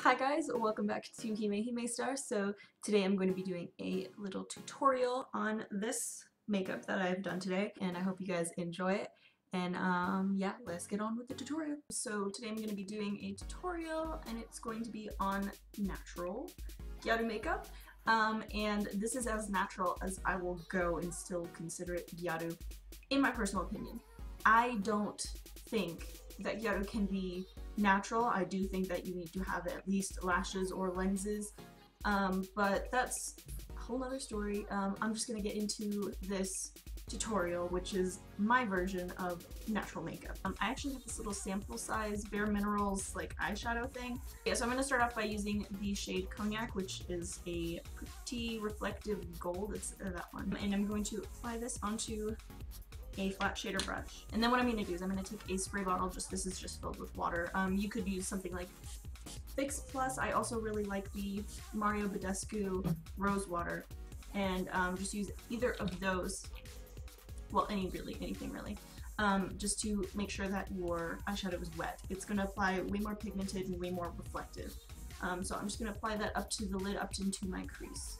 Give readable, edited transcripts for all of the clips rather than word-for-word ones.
Hi guys, welcome back to Hitmane Star. So today I'm going to be doing a little tutorial on this makeup that I've done today, and I hope you guys enjoy it. And yeah, let's get on with the tutorial. So today I'm going to be doing a tutorial, and it's going to be on natural Gyaru makeup. And this is as natural as I will go and still consider it Gyaru, in my personal opinion. I don't think that Gyaru can be natural. I do think that you need to have at least lashes or lenses, but that's a whole nother story. I'm just gonna get into this tutorial, which is my version of natural makeup. I actually have this little sample size Bare Minerals like eyeshadow thing. Yeah, so I'm gonna start off by using the shade Cognac, which is a pretty reflective gold. It's that one, and I'm going to apply this onto a flat shader brush. And then what I'm going to do is I'm going to take a spray bottle, this is just filled with water. You could use something like Fix Plus. I also really like the Mario Badescu Rose Water, and just use either of those, well, anything really, just to make sure that your eyeshadow is wet. It's going to apply way more pigmented and way more reflective. So I'm just going to apply that up to the lid, up into my crease.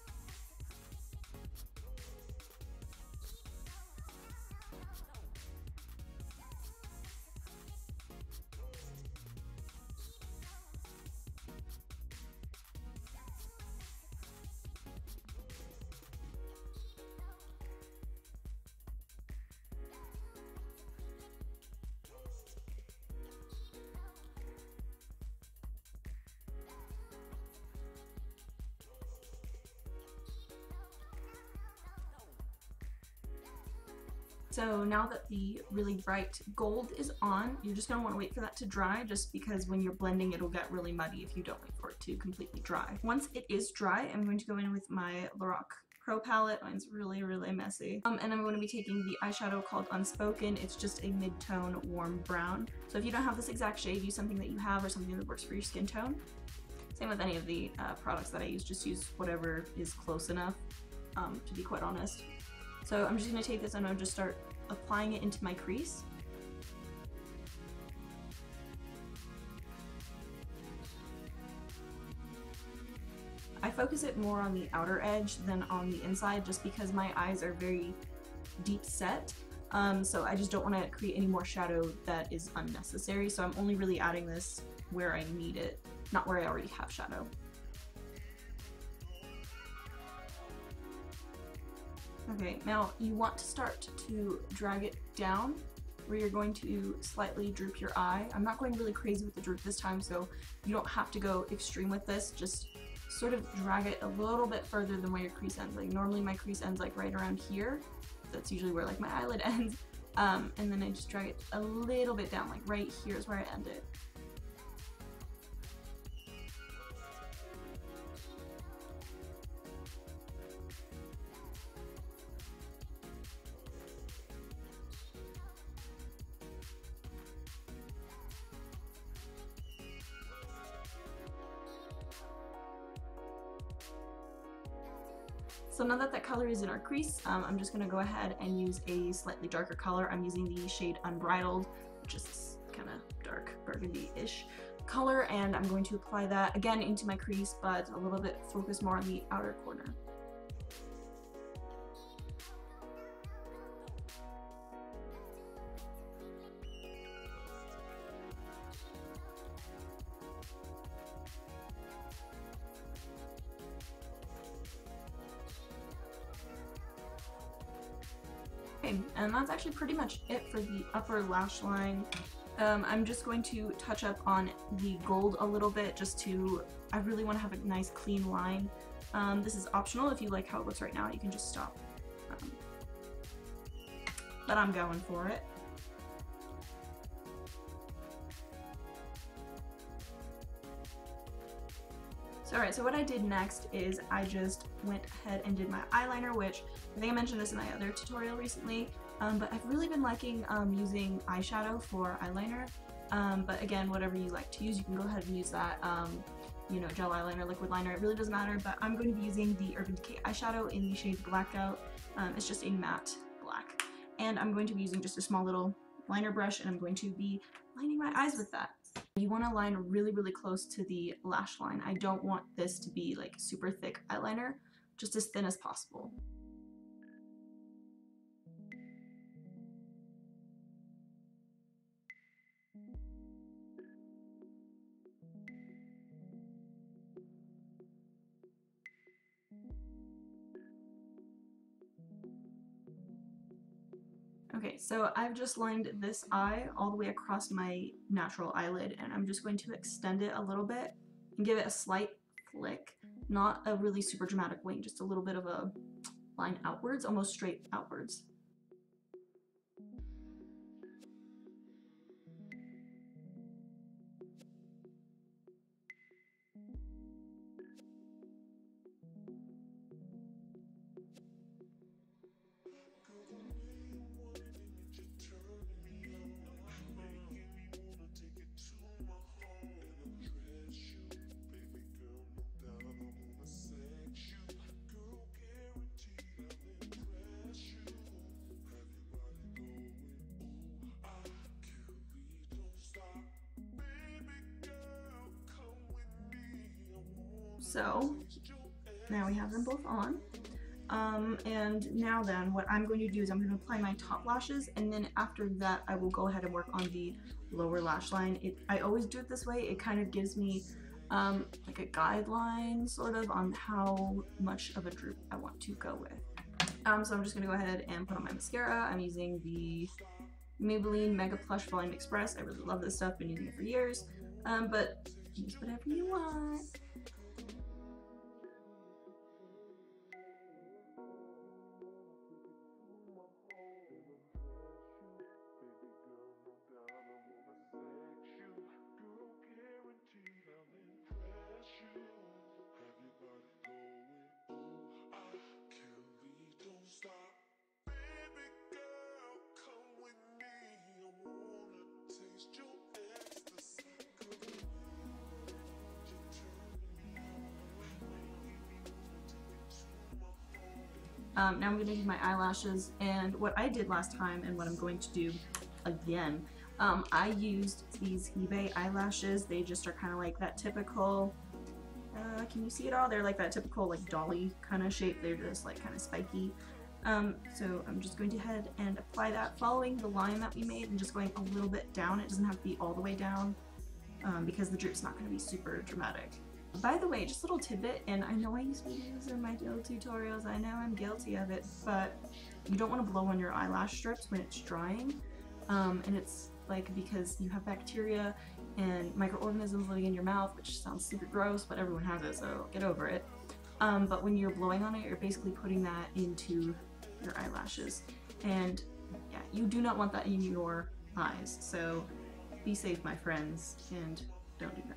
So now that the really bright gold is on, you're just going to want to wait for that to dry, just because when you're blending it'll get really muddy if you don't wait for it to completely dry. Once it is dry, I'm going to go in with my Lorac Pro palette. Mine's really messy. And I'm going to be taking the eyeshadow called Unspoken. It's just a mid-tone warm brown. So if you don't have this exact shade, use something that you have or something that works for your skin tone. Same with any of the products that I use, just use whatever is close enough, to be quite honest. So I'm just going to take this and I'll just start applying it into my crease. I focus it more on the outer edge than on the inside, just because my eyes are very deep set. So I just don't want to create any more shadow that is unnecessary. So I'm only really adding this where I need it, not where I already have shadow. Okay, now you want to start to drag it down, where you're going to slightly droop your eye. I'm not going really crazy with the droop this time, so you don't have to go extreme with this. Just sort of drag it a little bit further than where your crease ends. Like normally my crease ends like right around here. That's usually where like my eyelid ends. And then I just drag it a little bit down, like right here is where I end it. So now that that color is in our crease, I'm just going to go ahead and use a slightly darker color. I'm using the shade Unbridled, which is this kind of dark burgundy-ish color, and I'm going to apply that again into my crease, but a little bit focus more on the outer corner. Okay, and that's actually pretty much it for the upper lash line. I'm just going to touch up on the gold a little bit, I really want to have a nice clean line. This is optional. If you like how it looks right now, you can just stop. But I'm going for it. Alright, so what I did next is I just went ahead and did my eyeliner, which I think I mentioned this in my other tutorial recently, but I've really been liking using eyeshadow for eyeliner. But again, whatever you like to use, you can go ahead and use that, you know, gel eyeliner, liquid liner, it really doesn't matter, but I'm going to be using the Urban Decay eyeshadow in the shade Blackout. It's just a matte black. And I'm going to be using just a small little liner brush, and I'm going to be lining my eyes with that. You want to line really, really close to the lash line. I don't want this to be like super thick eyeliner, just as thin as possible. Okay, so I've just lined this eye all the way across my natural eyelid, and I'm just going to extend it a little bit and give it a slight flick, not a really super dramatic wing, just a little bit of a line outwards, almost straight outwards. So now we have them both on. And now then what I'm going to do is I'm going to apply my top lashes, and then after that I will go ahead and work on the lower lash line. I always do it this way. It kind of gives me like a guideline sort of on how much of a droop I want to go with. So I'm just going to go ahead and put on my mascara. I'm using the Maybelline MegaPlush Volume Express. I really love this stuff, been using it for years, but use whatever you want. Now I'm going to do my eyelashes, and what I did last time and what I'm going to do again, I used these eBay eyelashes. They just are kind of like that typical, can you see it all? They're like that typical like dolly kind of shape. They're just like kind of spiky. So I'm just going to head and apply that following the line that we made and just going a little bit down. It doesn't have to be all the way down because the droop's not going to be super dramatic. By the way, just a little tidbit, and I know I use videos in my little tutorials, I know I'm guilty of it, but you don't want to blow on your eyelash strips when it's drying, and it's like because you have bacteria and microorganisms living in your mouth, which sounds super gross, but everyone has it, so get over it. But when you're blowing on it, you're basically putting that into your eyelashes, and yeah, you do not want that in your eyes, so be safe, my friends, and don't do that.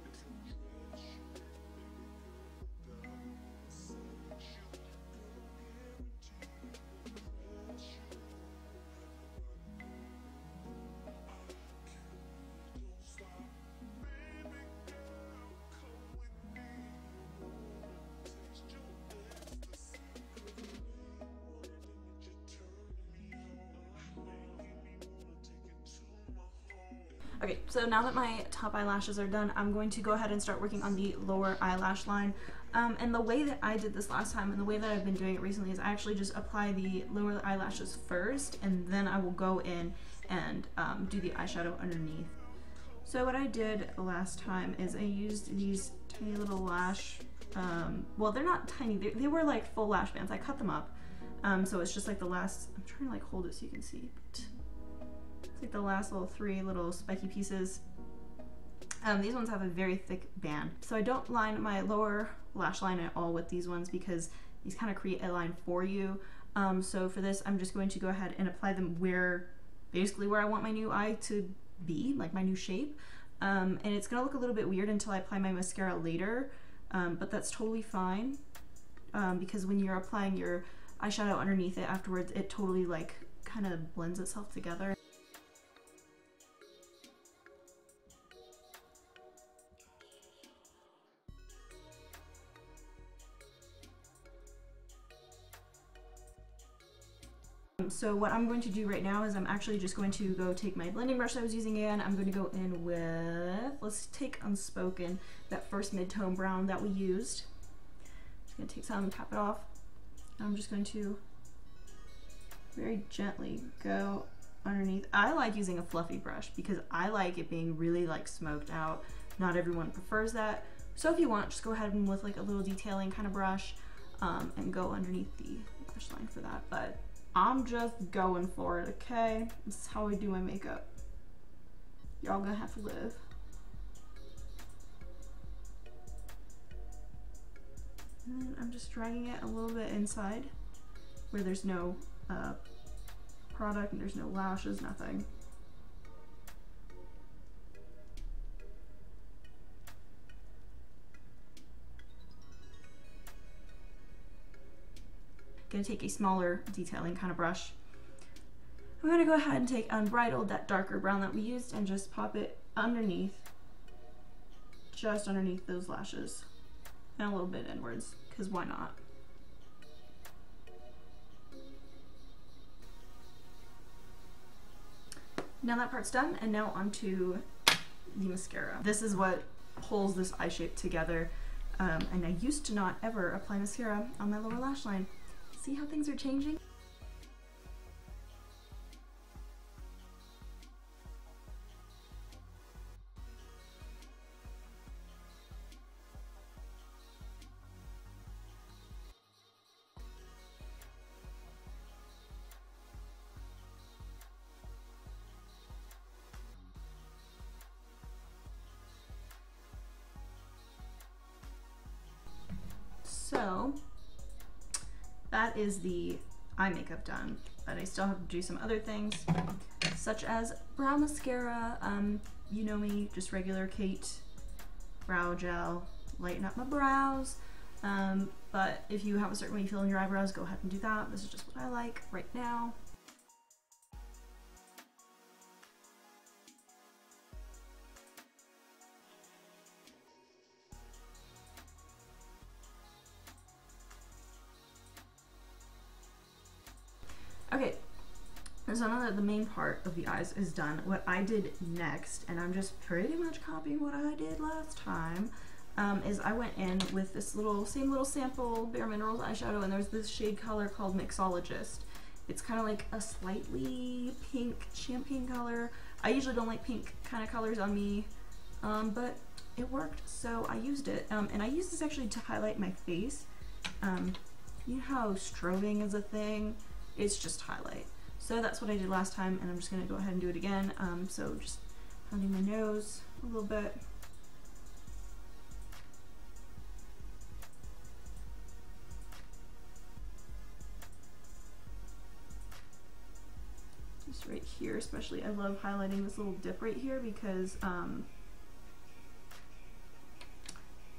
Okay, so now that my top eyelashes are done, I'm going to go ahead and start working on the lower eyelash line. And the way that I did this last time and the way that I've been doing it recently is I actually just apply the lower eyelashes first, and then I will go in and do the eyeshadow underneath. So what I did last time is I used these tiny little lash, well, they're not tiny, they were like full lash bands. I cut them up. So it's just like the last, I'm trying to like hold it so you can see, but it's like the last little three little spiky pieces. These ones have a very thick band. So I don't line my lower lash line at all with these ones because these kind of create a line for you. So for this, I'm just going to go ahead and apply them basically where I want my new eye to be, like my new shape. And it's gonna look a little bit weird until I apply my mascara later, but that's totally fine because when you're applying your eyeshadow underneath it afterwards, it totally like kind of blends itself together. So what I'm going to do right now is I'm actually just going to go take my blending brush I was using again. I'm going to go in with, let's take Unspoken, that first mid-tone brown that we used. Just going to take some, tap it off. I'm just going to very gently go underneath. I like using a fluffy brush because I like it being really like smoked out. Not everyone prefers that. So if you want, just go ahead and with like a little detailing kind of brush and go underneath the lash line for that. But I'm just going for it, okay? This is how I do my makeup. Y'all gonna have to live. And then I'm just dragging it a little bit inside where there's no product and there's no lashes, nothing. Gonna take a smaller detailing kind of brush. I'm gonna go ahead and take Unbridled, that darker brown that we used, and just pop it underneath, just underneath those lashes, and a little bit inwards, because why not? Now that part's done, and now onto the mascara. This is what holds this eye shape together, and I used to not ever apply mascara on my lower lash line. See how things are changing? So that is the eye makeup done, but I still have to do some other things, such as brow mascara. You know me, just regular Kate brow gel, lighten up my brows. But if you have a certain way you feel in your eyebrows, go ahead and do that. This is just what I like right now. Okay, so now that the main part of the eyes is done, what I did next, and I'm just pretty much copying what I did last time, is I went in with this same little sample Bare Minerals eyeshadow, and there's this shade color called Mixologist. It's kind of like a slightly pink champagne color. I usually don't like pink kind of colors on me, but it worked, so I used it. And I used this actually to highlight my face. You know how strobing is a thing? It's just highlight. So that's what I did last time, and I'm just gonna go ahead and do it again. So just pounding my nose a little bit. Just right here, especially. I love highlighting this little dip right here because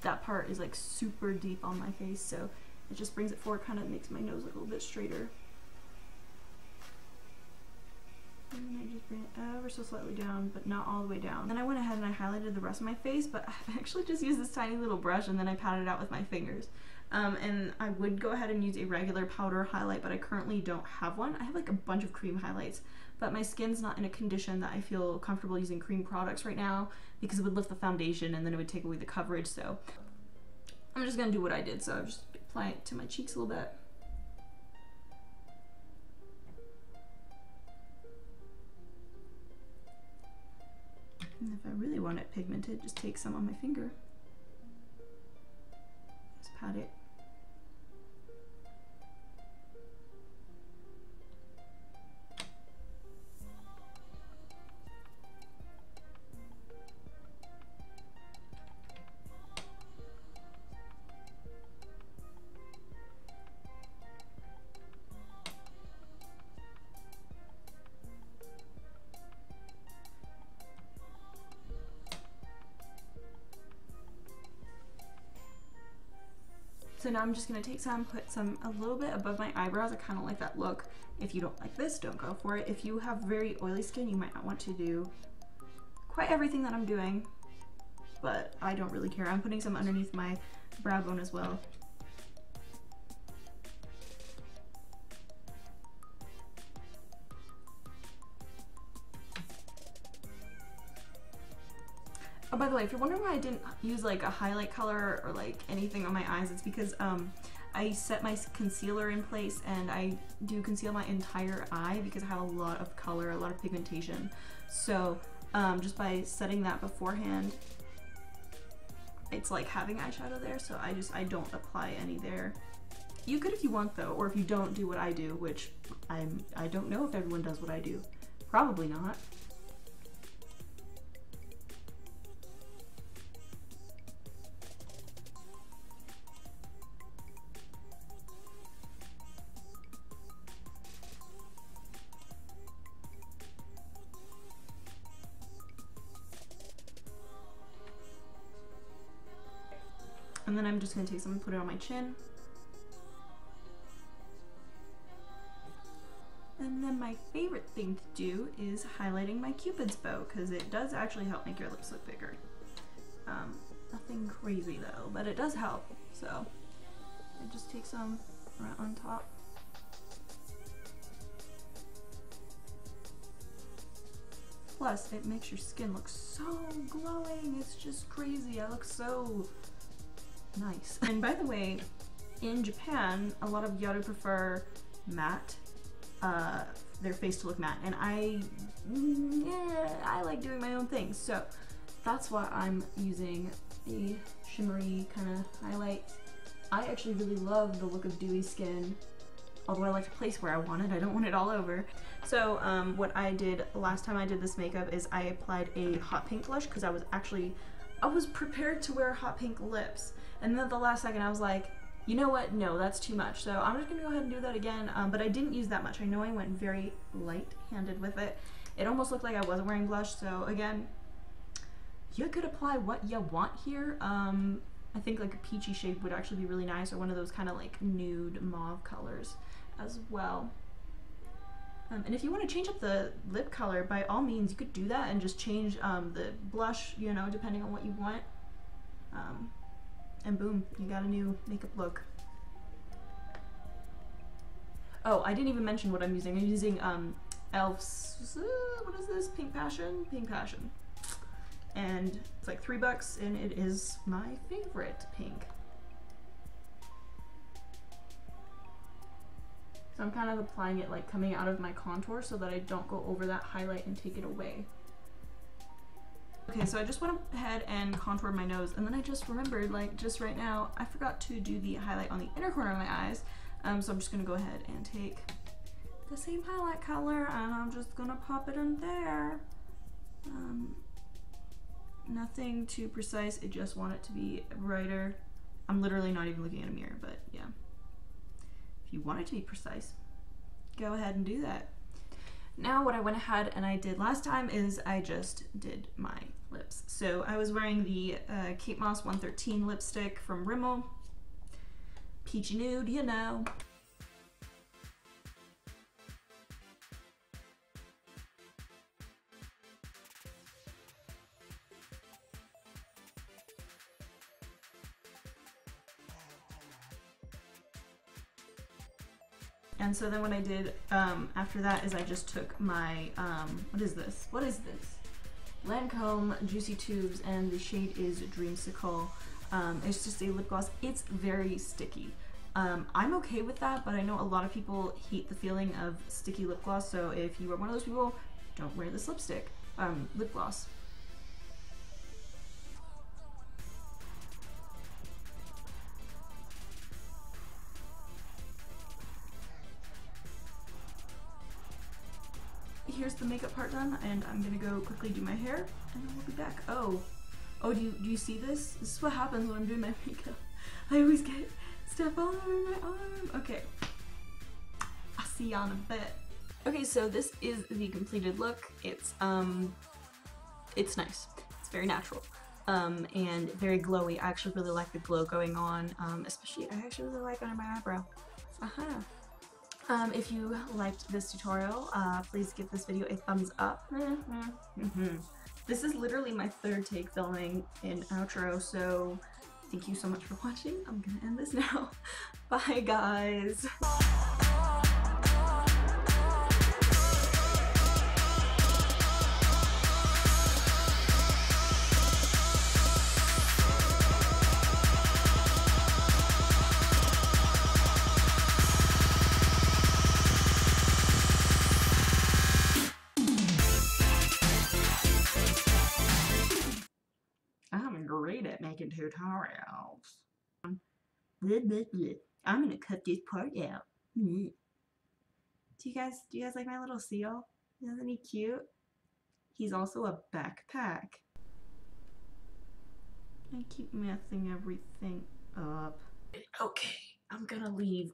that part is like super deep on my face, so it just brings it forward, kind of makes my nose look a little bit straighter. And I just bring it ever so slightly down, but not all the way down. Then I went ahead and I highlighted the rest of my face, but I actually just used this tiny little brush and then I patted it out with my fingers. And I would go ahead and use a regular powder highlight, but I currently don't have one. I have like a bunch of cream highlights, but my skin's not in a condition that I feel comfortable using cream products right now because it would lift the foundation and then it would take away the coverage. So I'm just gonna do what I did. So I'll just apply it to my cheeks a little bit. And if I really want it pigmented, just take some on my finger. Just pat it. So now I'm just gonna take some, put some a little bit above my eyebrows. I kind of like that look. If you don't like this, don't go for it. If you have very oily skin, you might not want to do quite everything that I'm doing, but I don't really care. I'm putting some underneath my brow bone as well. by the way, if you're wondering why I didn't use like a highlight color or like anything on my eyes, it's because I set my concealer in place and I do conceal my entire eye because I have a lot of color, a lot of pigmentation. So just by setting that beforehand, it's like having eyeshadow there, so I don't apply any there. You could if you want though, or if you don't do what I do, which I don't know if everyone does what I do. Probably not. And then I'm just gonna take some and put it on my chin. And then my favorite thing to do is highlighting my Cupid's bow, because it does actually help make your lips look bigger. Nothing crazy though, but it does help. So I just take some right on top. Plus, it makes your skin look so glowing. It's just crazy. I look so nice. And by the way, in Japan, a lot of Gyaru prefer matte, their face to look matte, and I like doing my own thing, so that's why I'm using a shimmery kind of highlight. I actually really love the look of dewy skin, although I like to place where I want it. I don't want it all over. So what I did last time I did this makeup is I applied a hot pink blush because I was prepared to wear hot pink lips, and then at the last second I was like, you know what, no, that's too much. So I'm just gonna go ahead and do that again, but I didn't use that much. I know I went very light-handed with it. It almost looked like I wasn't wearing blush, so again, you could apply what you want here. I think like a peachy shade would actually be really nice, or one of those kind of like nude mauve colors as well. And if you want to change up the lip color, by all means, you could do that and just change the blush, you know, depending on what you want. And boom, you got a new makeup look. Oh, I didn't even mention what I'm using. I'm using e.l.f.'s, what is this? Pink Passion? Pink Passion. And it's like $3 and it is my favorite pink. So I'm kind of applying it like coming out of my contour so that I don't go over that highlight and take it away. Okay, so I just went ahead and contoured my nose, and then I just remembered, like just right now, I forgot to do the highlight on the inner corner of my eyes. So I'm just gonna go ahead and take the same highlight color and I'm just gonna pop it in there. Nothing too precise, I just want it to be brighter. I'm literally not even looking at a mirror, but yeah. If you want it to be precise, go ahead and do that. Now what I went ahead and I did last time is I just did my lips. So I was wearing the Kate Moss 113 lipstick from Rimmel. Peachy nude, you know. And so then what I did after that is I just took my, what is this? What is this? Lancôme Juicy Tubes, and the shade is Dreamsicle. It's just a lip gloss. It's very sticky. I'm okay with that, but I know a lot of people hate the feeling of sticky lip gloss, so if you are one of those people, don't wear this lip gloss. Here's the makeup part done, and I'm gonna go quickly do my hair, and then we'll be back. Oh, do you see this? This is what happens when I'm doing my makeup. I always get stuff all over my arm. Okay, I'll see y'all in a bit. Okay, so this is the completed look. It's nice. It's very natural, and very glowy. I actually really like the glow going on, especially I actually really like under my eyebrow. If you liked this tutorial, please give this video a thumbs up. This is literally my third take filming an outro, so thank you so much for watching. I'm gonna end this now. Bye, guys. at making tutorials. Blah, blah, blah. I'm gonna cut this part out. Do you guys like my little seal? Isn't he cute? He's also a backpack. I keep messing everything up. Okay, I'm gonna leave.